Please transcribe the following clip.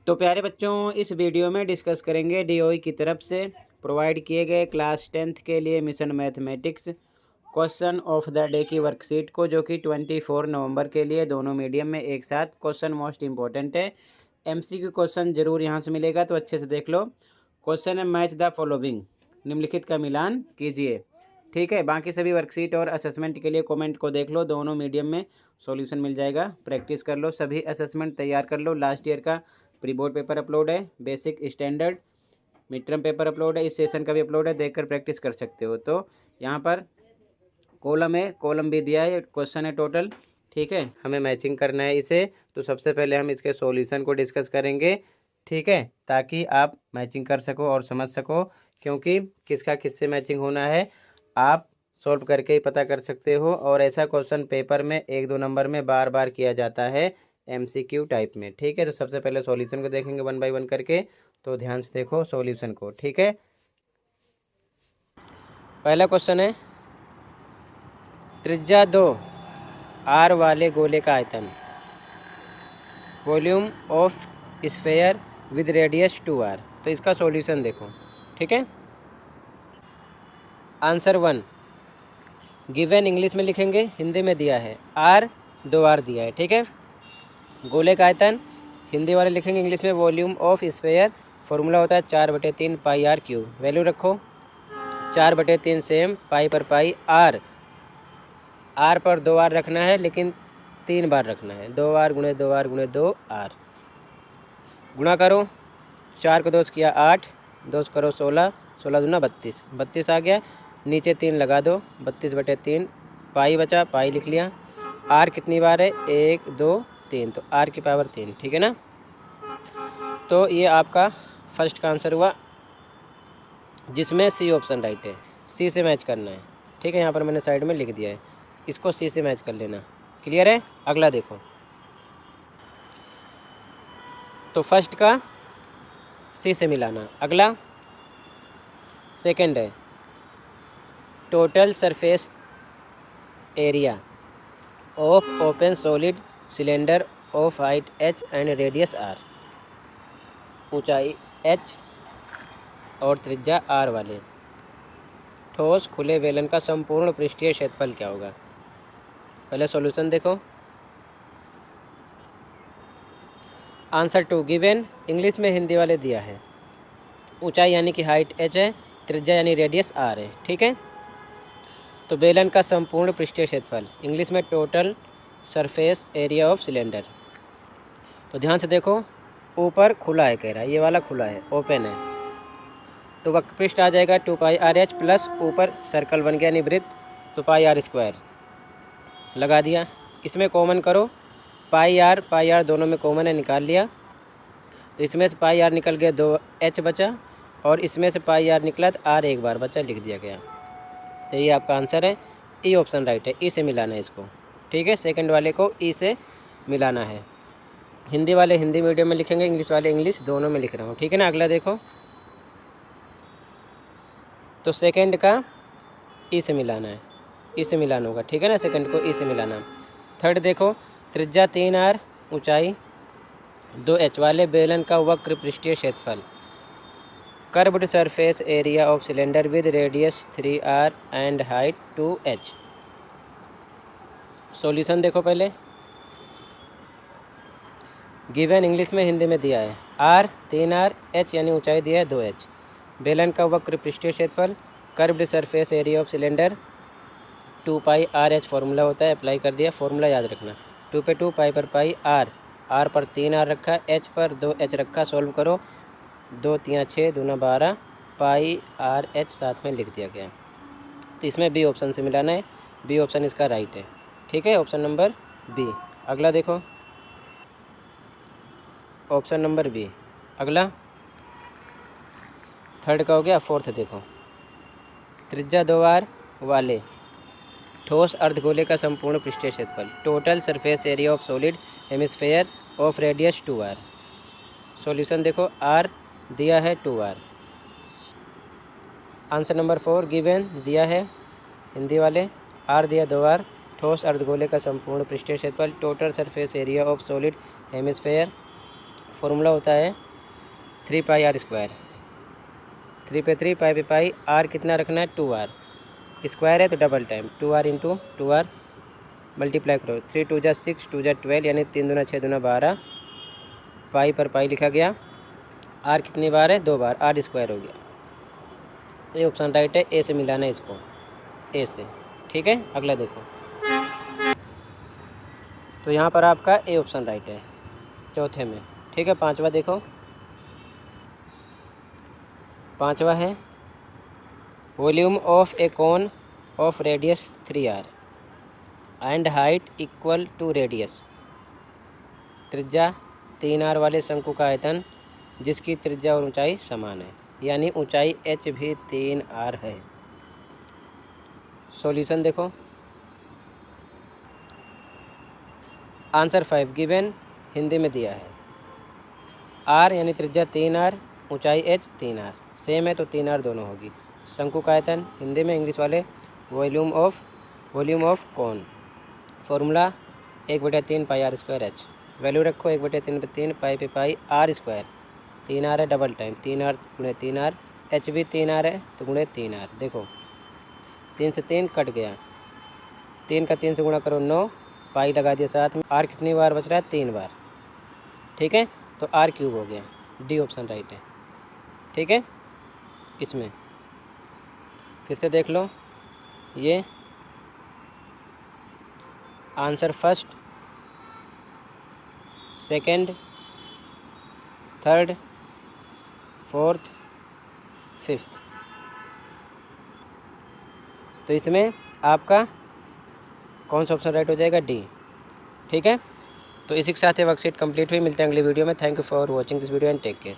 तो प्यारे बच्चों, इस वीडियो में डिस्कस करेंगे डीओई की तरफ से प्रोवाइड किए गए क्लास 10th के लिए mission mathematics question of the day की वर्कशीट को, जो कि 24 नवंबर के लिए दोनों मीडियम में एक साथ क्वेश्चन मोस्ट इंपॉर्टेंट है। एमसीक्यू क्वेश्चन जरूर यहाँ से मिलेगा, तो अच्छे से देख लो। क्वेश्चन है मैच द फॉलोइंग, निम्नलिखित का मिलान कीजिए। ठीक है, बाकी सभी वर्कशीट और असेसमेंट के लिए कमेंट को देख लो, दोनों मीडियम में सॉल्यूशन मिल जाएगा। प्रैक्टिस कर लो, सभी असेसमेंट तैयार कर लो। लास्ट ईयर का प्री बोर्ड पेपर अपलोड है, basic standard mid term paper upload है, इस सेशन का भी अपलोड है, देखकर प्रैक्टिस कर सकते हो। तो यहाँ पर कॉलम है, कॉलम भी दिया है, क्वेश्चन है टोटल। ठीक है, हमें मैचिंग करना है इसे। तो सबसे पहले हम इसके सॉल्यूशन को डिस्कस करेंगे, ठीक है, ताकि आप मैचिंग कर सको और समझ सको, क्योंकि किसका किससे मैचिंग होना है आप सॉल्व करके ही पता कर सकते हो। और ऐसा क्वेश्चन पेपर में 1-2 नंबर में बार बार किया जाता है एमसीक्यू टाइप में। ठीक है, तो सबसे पहले सॉल्यूशन को देखेंगे 1 बाय 1 करके। तो ध्यान से देखो सॉल्यूशन को। ठीक है, पहला क्वेश्चन है, त्रिज्या 2 आर वाले गोले का आयतन, volume of sphere with radius 2r। तो इसका सॉल्यूशन देखो। ठीक है, आंसर 1 गिवन इंग्लिश में लिखेंगे, हिंदी में दिया है r 2r दिया है। ठीक है, गोले का आयतन हिंदी वाले लिखेंगे, इंग्लिश में वॉल्यूम ऑफ स्फेयर, फॉर्मूला होता है 4/3 पाई r क्यूब। वैल्यू रखो 4/3 सेम, पाई पर पाई, r पर 2r रखना है, लेकिन 3 बार रखना है। 2r गुणे 2r गुणे 2r। गुणा करो, 4 को 2 किया 8, 2 करो 16, 16 दूना 32, 32 आ गया। नीचे 3 लगा दो, 32/3, पाई बचा, पाई लिख लिया। r कितनी बार है, 1 2 3, तो r की पावर 3। ठीक है ना, तो ये आपका फर्स्ट का आंसर हुआ, जिसमें सी ऑप्शन राइट है। सी से मैच करना है। ठीक है, यहाँ पर मैंने साइड में लिख दिया है, इसको सी से मैच कर लेना। क्लियर है, अगला देखो। तो फर्स्ट का सी से मिलाना। अगला सेकंड है, total surface area of open solid cylinder of height h and radius r, ऊंचाई h और त्रिज्या r वाले ठोस खुले बेलन का संपूर्ण पृष्ठीय क्षेत्रफल क्या होगा। पहले सॉल्यूशन देखो। आंसर 2 गिवन इंग्लिश में हिंदी वाले दिया है, ऊंचाई यानी कि हाइट h है, त्रिज्या यानी रेडियस r है। ठीक है, तो बेलन का संपूर्ण पृष्ठीय क्षेत्रफल, इंग्लिश में total surface area of cylinder. तो ध्यान से देखो, ऊपर खुला है, कह रहा है ये वाला खुला है, ओपन है, तो वक्र पृष्ठ आ जाएगा 2 पाई आर एच, प्लस ऊपर सर्कल बन गया निवृत्त, तो पाई आर स्क्वायर लगा दिया। इसमें कॉमन करो, पाई आर दोनों में कॉमन है, निकाल लिया। तो इसमें से पाई आर निकल गया, 2h बचा, और इसमें से पाई आर निकला तो r एक बार बचा, लिख दिया गया। तो ये आपका आंसर है, ई ऑप्शन राइट है। ई से मिलाना है इसको। ठीक है, सेकंड वाले को ई से मिलाना है। हिंदी वाले हिंदी मीडियम में लिखेंगे, इंग्लिश वाले इंग्लिश, दोनों में लिख रहा हूँ। ठीक है ना, अगला देखो। तो सेकंड का ई से मिलाना है, ई से मिलाना होगा। ठीक है ना, सेकंड को ई से मिलाना। थर्ड देखो, त्रिज्या 3r, ऊंचाई 2h वाले बेलन का वक्र पृष्ठीय क्षेत्रफल, curved surface area of cylinder with radius 3r and height 2h। Solution देखो पहले। गिवन इंग्लिश में हिंदी में दिया है r 3r, h यानी ऊंचाई दिया है 2h, बेलन का वक्र पृष्ठीय क्षेत्रफल, curved surface area of cylinder 2 pi R H formula होता है, अप्लाई कर दिया। फॉर्मूला याद रखना, 2 पे 2, पाई पर पाई, r पर 3r रखा, h पर 2h रखा। सॉल्व करो, 2 3 6 दूना 12, पाई आर एच साथ में लिख दिया गया। तो इसमें बी ऑप्शन से मिलाना है, बी ऑप्शन इसका राइट है। ठीक है, ऑप्शन नंबर बी। अगला देखो, ऑप्शन नंबर बी। अगला थर्ड का हो गया। फोर्थ देखो, त्रिज्या 2r वाले ठोस अर्धगोले का संपूर्ण पृष्ठीय क्षेत्रफल, total surface area of solid hemisphere of radius 2r। Solution देखो, r दिया है 2r। आंसर नंबर 4 गिवन दिया है हिंदी वाले, r दिया 2r, ठोस अर्धगोले का संपूर्ण पृष्ठीय क्षेत्रफल, total surface area of solid hemisphere formula होता है 3πr²। 3 पे 3 पाई पे पाई, आर कितना रखना है 2r, स्क्वायर है तो double time 2r into 2r multiply करो, 3 2 जा 6 2 जा 12 यानी 3 दूना 6 दूना 12, पाई पर पाई लिखा गया। आर कितनी बार है 2 बार, आर स्क्वायर हो गया। ये ऑप्शन राइट है, ए से मिलाना है इसको, ए से। ठीक है, अगला देखो। तो यहाँ पर आपका ए ऑप्शन राइट है चौथे में। ठीक है, पांचवा देखो। पांचवा है volume of a cone of radius 3r and height equal to radius. त्रिज्या 3r वाले शंकु का आयतन जिसकी त्रिज्या और ऊंचाई समान है, यानी ऊंचाई h भी 3r है। सॉल्यूशन देखो। आंसर 5 गिवन हिंदी में दिया है। r यानी त्रिज्या 3r, ऊंचाई h 3r, सेम है तो 3r दोनों होगी। शंकु का आयतन हिंदी में, इंग्लिश वाले वॉल्यूम ऑफ कौन। फॉर्मूला 1/3 पाई r² h। वैल्यू रखो 1/3 पे 3 पाई पे पाई r², 3r है डबल टाइम, 3r गुणे 3r, h भी 3r है तो गुणे 3r। देखो 3 से 3 कट गया, 3 का 3 से गुणा करो 9, पाई लगा दिया साथ में। r कितनी बार बच रहा है 3 बार। ठीक है, तो r³ हो गया। डी ऑप्शन राइट है। ठीक है, इसमें फिर से देख लो। ये answer first, second, third, fourth, fifth. तो इसमें आपका कौन सा ऑप्शन राइट हो जाएगा, डी। ठीक है, तो इसी के साथ ये वर्कशीट कंप्लीट हुई। मिलते हैं अगली वीडियो में। Thank you for watching this video and take care.